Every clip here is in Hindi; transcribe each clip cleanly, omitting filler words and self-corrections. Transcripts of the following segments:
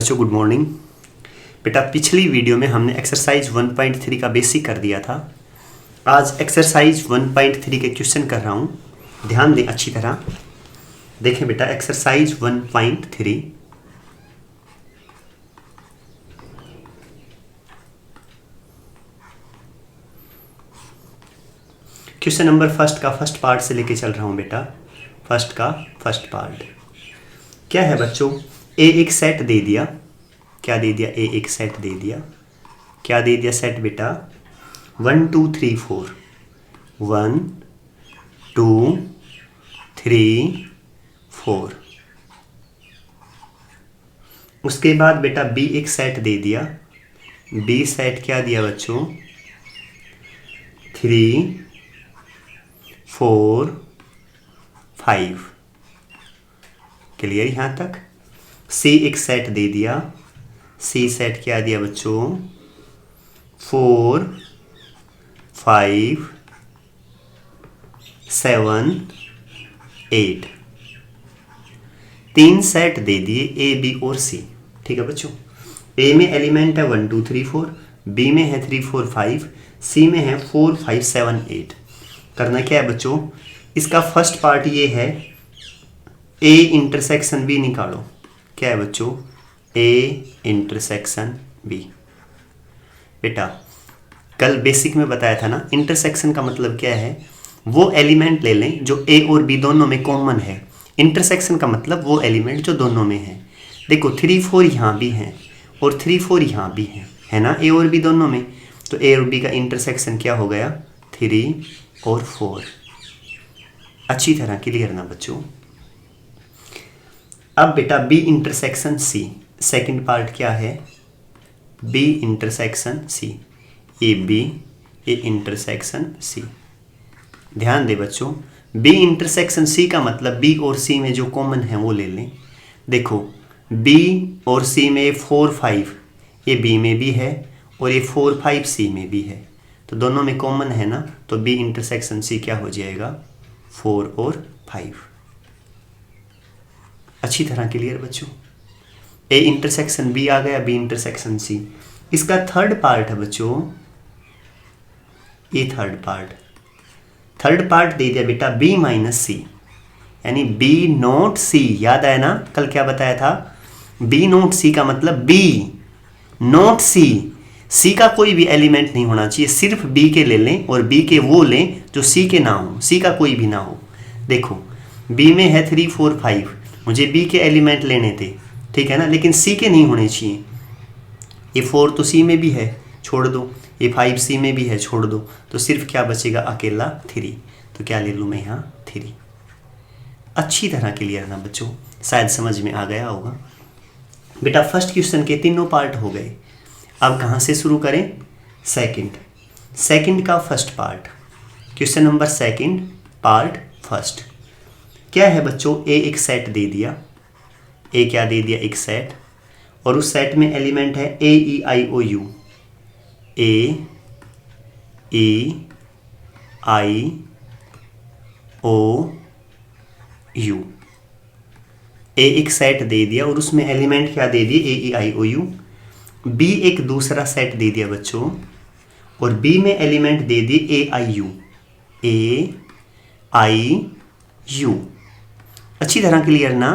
बच्चों गुड मॉर्निंग। बेटा पिछली वीडियो में हमने एक्सरसाइज 1.3 का बेसिक कर दिया था। आज एक्सरसाइज 1.3 के क्वेश्चन कर रहा हूँ, ध्यान दें अच्छी तरह। देखें बेटा एक्सरसाइज 1.3 क्वेश्चन नंबर फर्स्ट का फर्स्ट पार्ट से लेके चल रहा हूँ बेटा। फर्स्ट का फर्स्ट पार्ट क्या है बच्चों? ए एक सेट दे दिया। क्या दे दिया? ए एक सेट दे दिया। क्या दे दिया सेट बेटा? 1 2 3 4 1 2 3 4। उसके बाद बेटा बी एक सेट दे दिया। बी सेट क्या दिया बच्चों? 3 4 5। क्लियर यहां तक? सी एक सेट दे दिया। सी सेट क्या दिया बच्चों? 4 5 7 8। तीन सेट दे दिए ए बी और सी। ठीक है बच्चों, ए में एलिमेंट है 1 2 3 4, बी में है 3 4 5, सी में है 4 5 7 8। करना क्या है बच्चों? इसका फर्स्ट पार्ट ये है, ए इंटरसेक्शन बी निकालो। क्या है बच्चों? A intersection B. बेटा कल बेसिक में बताया था ना, इंटरसेक्शन का मतलब क्या है? वो एलिमेंट ले लें जो ए और बी दोनों में कॉमन है। इंटरसेक्शन का मतलब वो एलिमेंट जो दोनों में है। देखो 3 4 यहाँ भी हैं और 3 4 यहाँ भी हैं, है ना, ए और बी दोनों में। तो ए और बी का इंटरसेक्शन क्या हो गया? 3 और 4। अच्छी तरह क्लियर ना बच्चों? अब बेटा B intersection C, second part क्या है? B intersection C. A B A intersection C. ध्यान दे बच्चों, बी इंटरसेक्शन सी का मतलब बी और सी में जो कॉमन है वो ले लें। देखो बी और सी में 4 5 ये बी में भी है और ये 4 5 सी में भी है, तो दोनों में कॉमन है ना, तो बी इंटरसेक्शन सी क्या हो जाएगा? 4 और 5। अच्छी तरह क्लियर बच्चों? ए इंटरसेक्शन बी आ गया, बी इंटरसेक्शन सी। इसका थर्ड पार्ट है बच्चों, ये थर्ड पार्ट दे दिया बेटा बी माइनस सी, यानी बी नॉट सी। याद आया ना कल क्या बताया था? बी नॉट सी का मतलब बी नॉट सी, सी का कोई भी एलिमेंट नहीं होना चाहिए, सिर्फ बी के ले लें और बी के वो लें जो सी के ना हो, सी का कोई भी ना हो। देखो बी में है 3 4 5, मुझे बी के एलिमेंट लेने थे, ठीक है ना, लेकिन सी के नहीं होने चाहिए। ये 4 तो सी में भी है, छोड़ दो। ये 5 सी में भी है, छोड़ दो। तो सिर्फ क्या बचेगा? अकेला 3। तो क्या ले लूँ मैं यहाँ? 3। अच्छी तरह क्लियर ना बच्चों? शायद समझ में आ गया होगा। बेटा फर्स्ट क्वेश्चन के तीनों पार्ट हो गए। अब कहाँ से शुरू करें? सेकंड का first part, question number second part first. क्या है बच्चों? ए एक सेट दे दिया। ए क्या दे दिया? एक सेट, और उस सेट में एलिमेंट है ए ई आई ओ you. A E I O you. ए एक सेट दे दिया और उसमें एलिमेंट क्या दे दिए? ए ई आई ओ यू। बी एक दूसरा सेट दे दिया बच्चों, और बी में एलिमेंट दे दिए ए आई यू। A I you. अच्छी तरह क्लियर ना?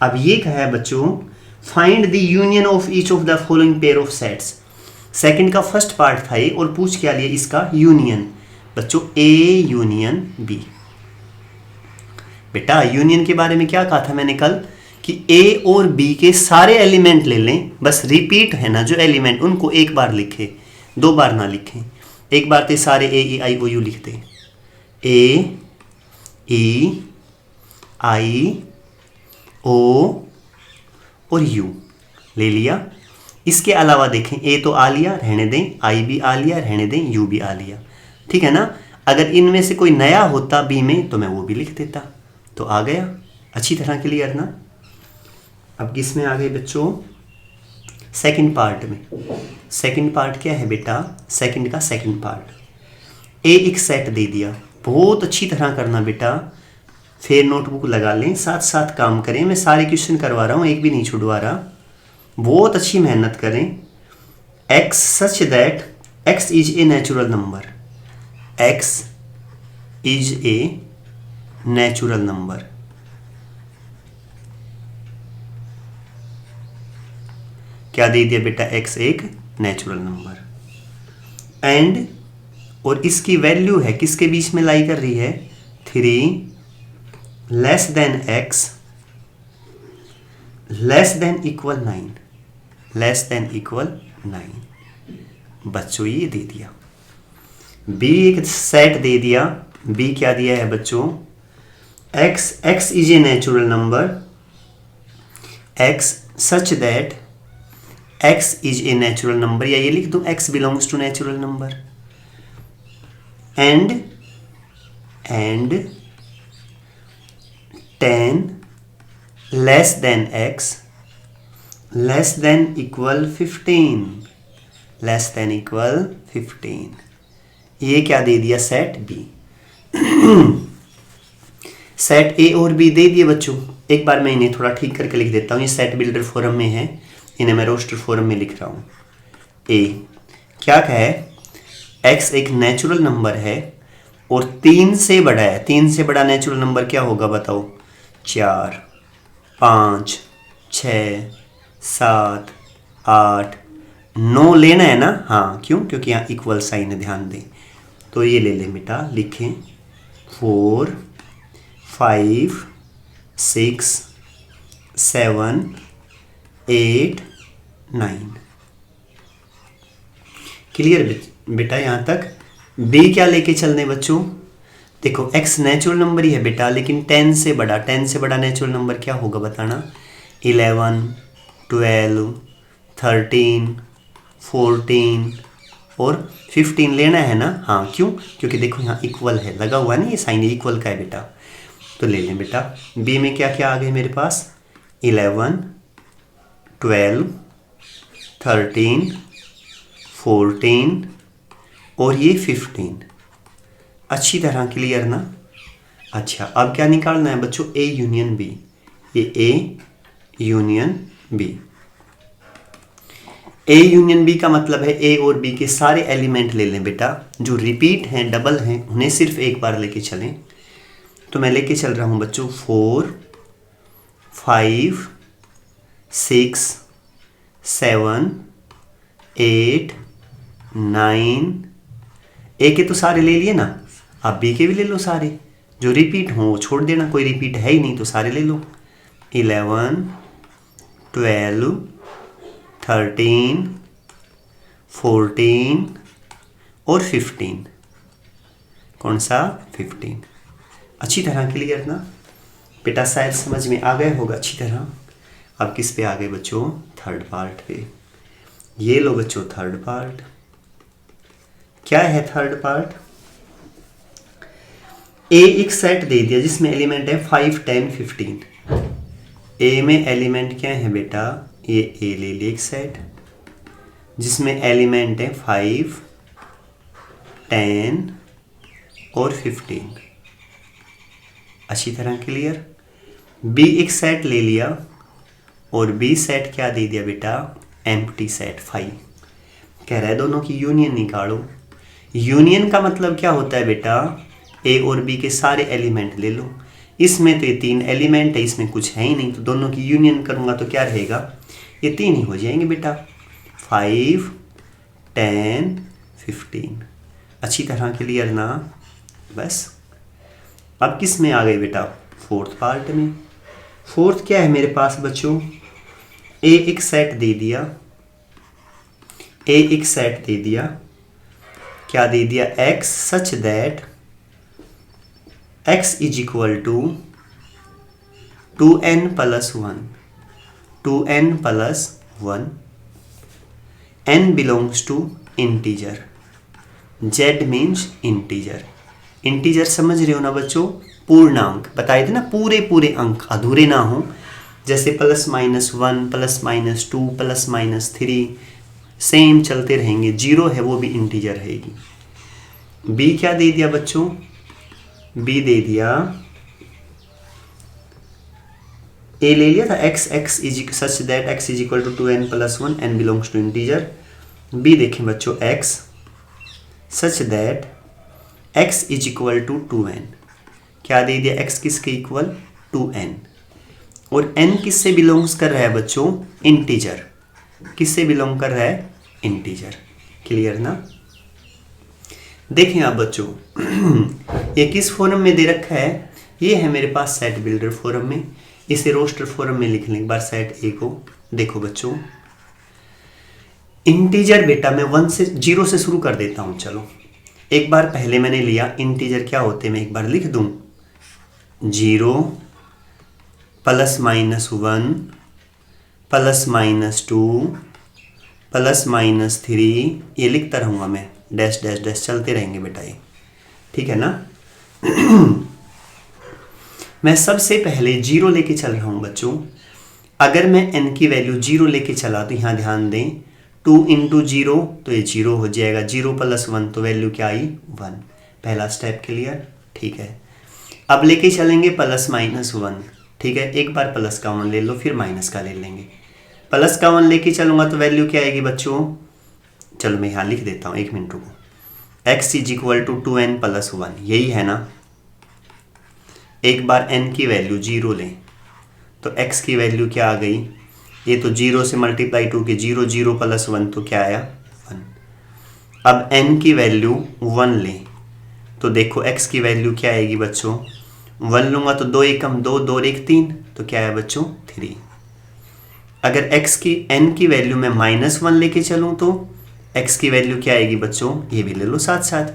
अब ये कहा है बच्चों, find the union of each of the following pair of sets. Second का फर्स्ट पार्ट था ये, और पूछ क्या लिया? इसका यूनियन। बच्चों ए यूनियन बी। बेटा यूनियन के बारे में क्या कहा था मैंने कल? कि ए और बी के सारे एलिमेंट ले लें, बस रिपीट है ना जो एलिमेंट, उनको एक बार लिखे, 2 बार ना लिखें। एक बार तो सारे ए ई आई ओ यू लिख दें। ए ई आई ओ और यू ले लिया। इसके अलावा देखें, ए तो आ लिया, रहने दें, आई भी आ लिया, रहने दें, यू भी आ लिया, ठीक है ना। अगर इनमें से कोई नया होता बी में तो मैं वो भी लिख देता, तो आ गया। अच्छी तरह क्लियर ना? अब किस में आ गए बच्चों? सेकंड पार्ट में। सेकंड पार्ट क्या है बेटा? सेकंड का सेकंड पार्ट, ए एक सेट दे दिया। बहुत अच्छी तरह करना बेटा, फिर नोटबुक लगा लें, साथ साथ काम करें। मैं सारे क्वेश्चन करवा रहा हूँ, एक भी नहीं छुड़वा रहा। बहुत अच्छी मेहनत करें। x such that x is a natural number, x is a natural number. क्या दे दिया बेटा? x एक नेचुरल नंबर। एंड और इसकी वैल्यू है किसके बीच में लाई कर रही है? 3 less than x less than equal 9, less than equal 9। बच्चों ये दे दिया। b एक सेट दे दिया। b क्या दिया है बच्चों? x is a natural number, x such that x is a natural number, या ये लिख दूं x belongs to natural number. And 10 less than x less than equal 15, less than equal 15। ये क्या दे दिया? Set b। सेट a और b दे दिए बच्चों। एक बार मैं इन्हें थोड़ा ठीक करके लिख देता हूँ। ये सेट बिल्डर फोरम में है, इन्हें मैं रोस्टर फोरम में लिख रहा हूँ। a क्या है? x एक नेचुरल नंबर है और 3 से बड़ा है। 3 से बड़ा नेचुरल नंबर क्या होगा बताओ? 4, 5, 6, 7, 8, 9 लेना है ना? हाँ, क्यों? क्योंकि यहाँ इक्वल साइन है, ध्यान दें। तो ये ले लें बेटा, लिखें 4, 5, 6, 7, 8, 9। क्लियर बेटा यहाँ तक? b क्या लेके चलने बच्चों? देखो x नेचुरल नंबर ही है बेटा, लेकिन 10 से बड़ा, 10 से बड़ा नेचुरल नंबर क्या होगा बताना? 11, 12, 13, 14 और 15 लेना है ना? हाँ, क्यों? क्योंकि देखो यहाँ इक्वल है, लगा हुआ है ना, ये साइन इक्वल का है बेटा। तो ले लें बेटा। b में क्या क्या आ गए मेरे पास? 11, 12, 13, 14 और ये 15। अच्छी तरह क्लियर ना? अच्छा, अब क्या निकालना है बच्चों? a union b। ये a union b। a union b का मतलब है a और b के सारे एलिमेंट ले लें बेटा। जो रिपीट हैं, डबल हैं, उन्हें सिर्फ एक बार लेके चलें। तो मैं लेके चल रहा हूं बच्चों 4, 5, 6, 7, 8, 9। ए के तो सारे ले लिए ना, आप बी के भी ले लो सारे। जो रिपीट हों वो छोड़ देना, कोई रिपीट है ही नहीं तो सारे ले लो। 11, 12, 13, 14 और 15। कौन सा? 15। अच्छी तरह क्लियर ना बेटा? शायद समझ में आ गया होगा अच्छी तरह। अब किस पे आ गए बच्चों? थर्ड पार्ट पे। ये लो बच्चों थर्ड पार्ट। क्या है थर्ड पार्ट? ए एक सेट दे दिया जिसमें एलिमेंट है 5, 10, 15। ए में एलिमेंट क्या है बेटा? ये ए ले ली एक सेट जिसमें एलिमेंट है 5, 10 और 15। अच्छी तरह क्लियर? बी एक सेट ले लिया और बी सेट क्या दे दिया बेटा? Empty set 5। कह रहा है दोनों की यूनियन निकालो। यूनियन का मतलब क्या होता है बेटा? ए और बी के सारे एलिमेंट ले लो। इसमें तो ये 3 एलिमेंट है, इसमें कुछ है ही नहीं, तो दोनों की यूनियन करूंगा तो क्या रहेगा? ये 3 ही हो जाएंगे बेटा, 5, 10, 15। अच्छी तरह क्लियर ना? बस अब किस में आ गए बेटा? फोर्थ पार्ट में। फोर्थ क्या है मेरे पास बच्चों? ए एक सेट दे दिया, ए एक सेट दे दिया। क्या दे दिया? x such that x is equal to 2n plus 1, 2n plus 1। n belongs to integer, z means integer. Integer समझ रहे हो ना बच्चों? पूर्णांक बताए थे ना, पूरे पूरे अंक अधूरे ना हो। जैसे +-1, +-2, +-3 सेम चलते रहेंगे। 0 है वो भी इंटीजर रहेगी। बी क्या दे दिया बच्चों? बी दे दिया ए ले लिया था x is such that x is equal to 2n plus 1, n belongs to integer. B देखें बच्चों x such that x is equal to 2n, क्या दे दिया, x किसके इक्वल 2n, और n किससे बिलोंग्स कर रहा है बच्चों, इंटीजर, किससे बिलोंग कर रहा है, इंटीजर। क्लियर ना। देखें आप बच्चों ये किस फॉर्म में दे रखा है, ये है मेरे पास सेट बिल्डर फॉर्म में, इसे रोस्टर फॉर्म में लिख लें एक बार सेट ए को। देखो बच्चों इंटीजर बेटा मैं 1 से 0 से शुरू कर देता हूं। चलो एक बार पहले मैंने लिया इंटीजर क्या होते हैं, मैं एक बार लिख दूं, 0 plus minus 1 plus minus 2 plus minus 3, ये लिखता रहूँगा मैं, डैश डैश डैश चलते रहेंगे बेटा ये, ठीक है ना। मैं सबसे पहले 0 लेके चल रहा हूँ बच्चों। अगर मैं n की वैल्यू 0 लेके चला तो यहाँ ध्यान दें 2 इंटू 0 तो ये 0 हो जाएगा, 0 प्लस 1 तो वैल्यू क्या आई 1। पहला स्टेप क्लियर, ठीक है। अब लेके चलेंगे प्लस माइनस 1, ठीक है, एक बार प्लस का 1 ले लो फिर माइनस का ले लेंगे। प्लस का 1 लेके चलूँगा तो वैल्यू क्या आएगी बच्चों, चलो मैं यहाँ लिख देता हूँ, 1 मिनट रुको, x is equal to 2n plus 1, यही है ना। एक बार n की वैल्यू 0 लें तो x की वैल्यू क्या आ गई, ये तो 0 से मल्टीप्लाई 2 के 0, 0 प्लस 1 तो क्या आया 1। अब n की वैल्यू 1 लें तो देखो x की वैल्यू क्या आएगी बच्चों, 1 लूँगा तो 2 एकम 2, 2 एक 3 तो क्या है बच्चों 3। अगर x की n की वैल्यू में माइनस 1 लेके चलूँ तो x की वैल्यू क्या आएगी बच्चों, ये भी ले लो साथ साथ।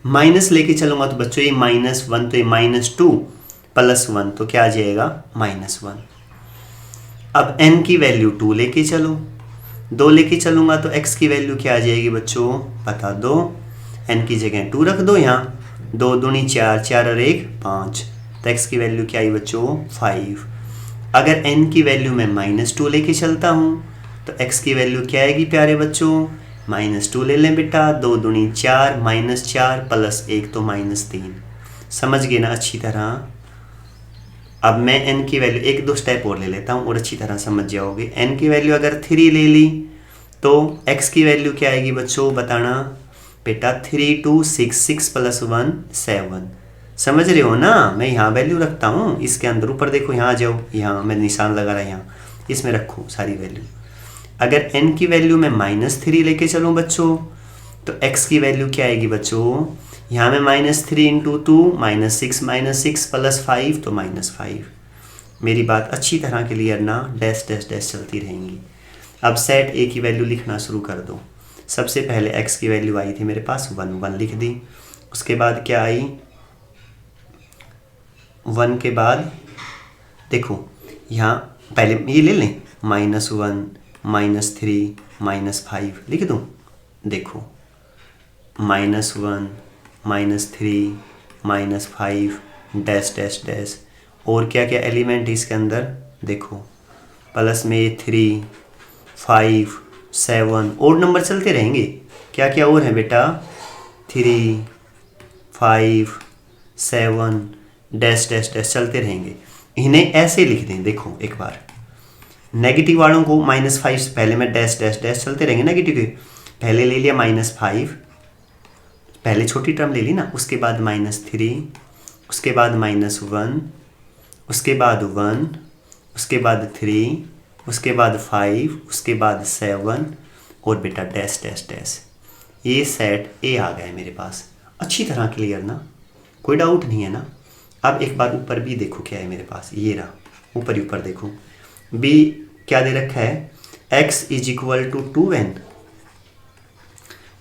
माइनस लेके चलूंगा तो बच्चों ये माइनस 1 तो ये माइनस 2 प्लस 1 तो क्या आ जाएगा माइनस 1। अब n की वैल्यू 2 लेके चलो, 2 लेके चलूंगा तो x की वैल्यू क्या आ जाएगी बच्चों, बता दो, n की जगह 2 रख दो, यहाँ 2 दूनी 4, 4 और 1 5, तो x की वैल्यू क्या आई बच्चों 5। अगर n की वैल्यू मैं माइनस 2 लेके चलता हूँ तो x की वैल्यू क्या आएगी प्यारे बच्चों, माइनस 2 ले लें बेटा, 2 दूनी 4, माइनस 4 प्लस 1 तो माइनस 3। समझ गए ना अच्छी तरह। अब मैं n की वैल्यू 1-2 स्टेप और ले लेता हूँ और अच्छी तरह समझ जाओगे। n की वैल्यू अगर 3 ले ली तो x की वैल्यू क्या आएगी बच्चों, बताना बेटा, 3 2 6, 6 प्लस 1 7। समझ रहे हो ना, मैं यहाँ वैल्यू रखता हूँ इसके अंदर, ऊपर देखो यहाँ आ जाओ, यहाँ मैं निशान लगा रहा है, यहाँ इसमें रखो सारी वैल्यू। अगर n की वैल्यू में माइनस 3 लेके चलूँ बच्चों तो x की वैल्यू क्या आएगी बच्चों, यहाँ में माइनस 3 इंटू 2 माइनस 6 प्लस 5 तो माइनस 5। मेरी बात अच्छी तरह क्लियर ना, डैश डैश डैश चलती रहेंगी। अब सेट a की वैल्यू लिखना शुरू कर दो। सबसे पहले x की वैल्यू आई थी मेरे पास 1, 1 लिख दी। उसके बाद क्या आई, 1 के बाद देखो यहाँ पहले ये ले लें, माइनस 1 माइनस 3 माइनस 5 लिख दूँ। देखो minus 1 minus 3 minus 5 dash dash dash, और क्या क्या एलिमेंट है इसके अंदर, देखो प्लस में 3 5 7 और नंबर चलते रहेंगे। क्या क्या और है बेटा, 3 5 7 डैश डैश डैश चलते रहेंगे। इन्हें ऐसे लिख दें, देखो एक बार नेगेटिव वालों को -5 से पहले में डैश डैश डैश चलते रहेंगे। नेगेटिव के पहले ले लिया -5, पहले छोटी टर्म ले ली ना, उसके बाद -3, उसके बाद -1, उसके बाद 1, उसके बाद 3, उसके बाद 5, उसके बाद 7 और बेटा डैश डैश डैश। ये सेट ए आ गया है मेरे पास। अच्छी तरह क्लियर ना, कोई डाउट नहीं है ना। अब एक बार ऊपर भी देखो क्या है मेरे पास, ये रहा ऊपर ही ऊपर देखो, b क्या दे रखा है, x is equal to 2n,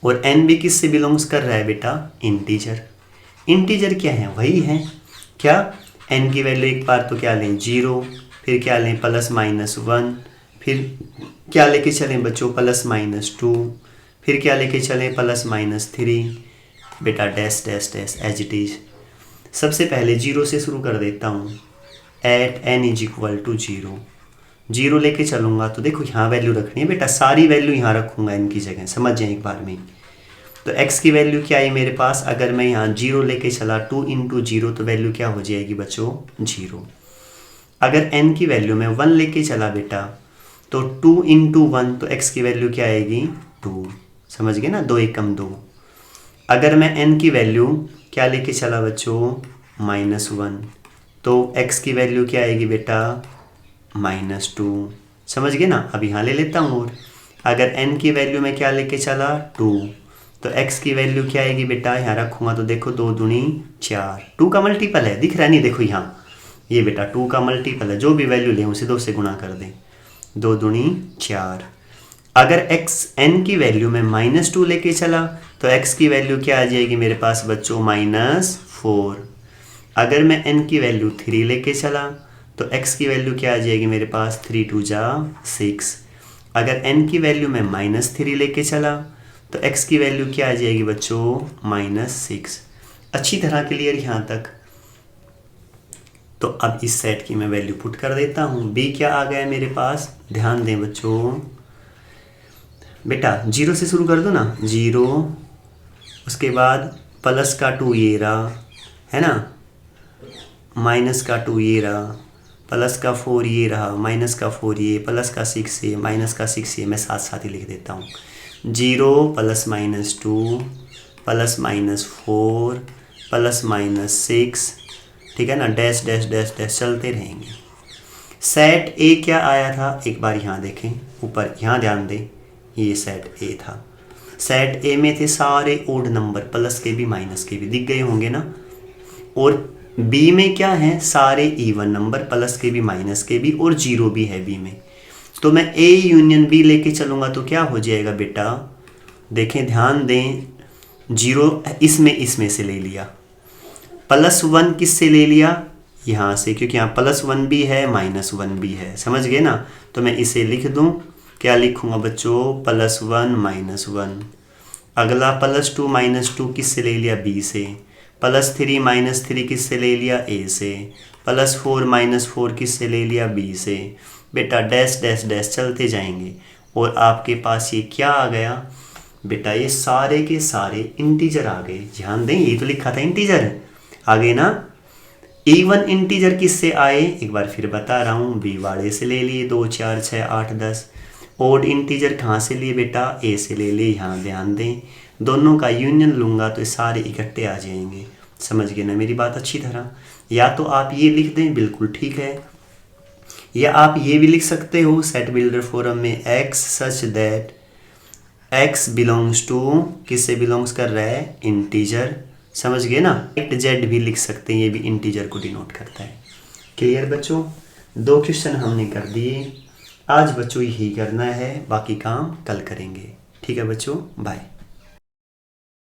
और n भी किससे बिलोंग्स कर रहा है बेटा, इंटीजर। इंटीजर क्या है, वही है क्या, n की वैल्यू एक बार तो क्या लें 0, फिर क्या लें प्लस माइनस 1, फिर क्या लेके चलें बच्चों प्लस माइनस 2, फिर क्या लेके चलें प्लस माइनस 3, बेटा dash dash dash as it is. सबसे पहले 0 से शुरू कर देता हूँ, at n is equal to 0, 0 लेके चलूँगा तो देखो यहाँ वैल्यू रखनी है बेटा, सारी वैल्यू यहाँ रखूँगा n की जगह, समझ जाए एक बार में। तो x की वैल्यू क्या आई मेरे पास, अगर मैं यहाँ 0 लेके चला 2 इंटू 0 तो वैल्यू क्या हो जाएगी बच्चों 0। अगर n की वैल्यू में 1 लेके चला बेटा तो 2 इंटू 1 तो x की वैल्यू क्या आएगी 2, समझ गए ना, 2 एकम 2। अगर मैं n की वैल्यू क्या लेके चला बच्चों -1 तो x की वैल्यू क्या आएगी बेटा -2, समझ गए ना। अब यहाँ ले लेता हूँ और अगर n की वैल्यू में क्या लेके चला 2 तो x की वैल्यू क्या आएगी बेटा, यहाँ रखूँगा तो देखो 2 दूनी 4, 2 का मल्टीपल है, दिख रहा नहीं, देखो यहाँ ये बेटा 2 का मल्टीपल है, जो भी वैल्यू लें उसे 2 से गुणा कर दें, 2 दूनी 4। अगर x n की वैल्यू में -2 लेके चला तो x की वैल्यू क्या आ जाएगी मेरे पास बच्चों -4। अगर मैं n की वैल्यू 3 लेके चला तो x की वैल्यू क्या आ जाएगी मेरे पास 3 2 जा 6। अगर n की वैल्यू में -3 लेके चला तो x की वैल्यू क्या आ जाएगी बच्चों -6। अच्छी तरह क्लियर यहाँ तक। तो अब इस सेट की मैं वैल्यू पुट कर देता हूँ। b क्या आ गया मेरे पास, ध्यान दें बच्चों बेटा 0 से शुरू कर दो ना, 0 उसके बाद प्लस का 2 ये रहा है ना, माइनस का 2 ये रहा, प्लस का 4 ये रहा, माइनस का 4 ये, प्लस का 6 ये, माइनस का 6 ये, मैं साथ साथ ही लिख देता हूँ 0 + -2 + -4 + -6, ठीक है ना, डैश डैश डैश डैश चलते रहेंगे। सेट ए क्या आया था, एक बार यहाँ देखें ऊपर, यहाँ ध्यान दें, ये सेट ए था। सेट ए में थे सारे ओड नंबर, प्लस के भी माइनस के भी, दिख गए होंगे ना। और बी में क्या है, सारे इवन नंबर, प्लस के भी माइनस के भी, और 0 भी है बी में। तो मैं ए यूनियन बी लेके चलूँगा तो क्या हो जाएगा बेटा, देखें ध्यान दें, 0 इसमें से ले लिया, +1 किससे ले लिया, यहाँ से, क्योंकि यहाँ +1 भी है -1 भी है, समझ गए ना। तो मैं इसे लिख दूँ, क्या लिखूँगा बच्चों +1 -1। अगला +2 -2 किससे ले लिया, बी से। +3 - 3 किससे ले लिया, ए से। +4 - 4 किससे ले लिया, बी से। बेटा डैश डैश डैश चलते जाएंगे और आपके पास ये क्या आ गया बेटा, ये सारे के सारे इंटीजर आ गए। ध्यान दें, ये तो लिखा था इंटीजर, आ गए ना। इवन इंटीजर किससे आए, एक बार फिर बता रहा हूँ, बी वाले से ले लिए 2 4 6 8 10। ओड इंटीजर कहाँ से लिए बेटा, ए से ले लिए। यहाँ ध्यान दें, दोनों का यूनियन लूँगा तो सारे इकट्ठे आ जाएंगे, समझ गए ना मेरी बात अच्छी तरह। या तो आप ये लिख दें, बिल्कुल ठीक है, या आप ये भी लिख सकते हो सेट बिल्डर फोरम में, x such that x belongs to, किससे बिलोंग्स कर रहा है, इंटीजर, समझ गए ना। z भी लिख सकते हैं, ये भी इंटीजर को डिनोट करता है। क्लियर बच्चों, 2 क्वेश्चन हमने कर दिए आज बच्चों, यही करना है, बाकी काम कल करेंगे। ठीक है बच्चों, बाय।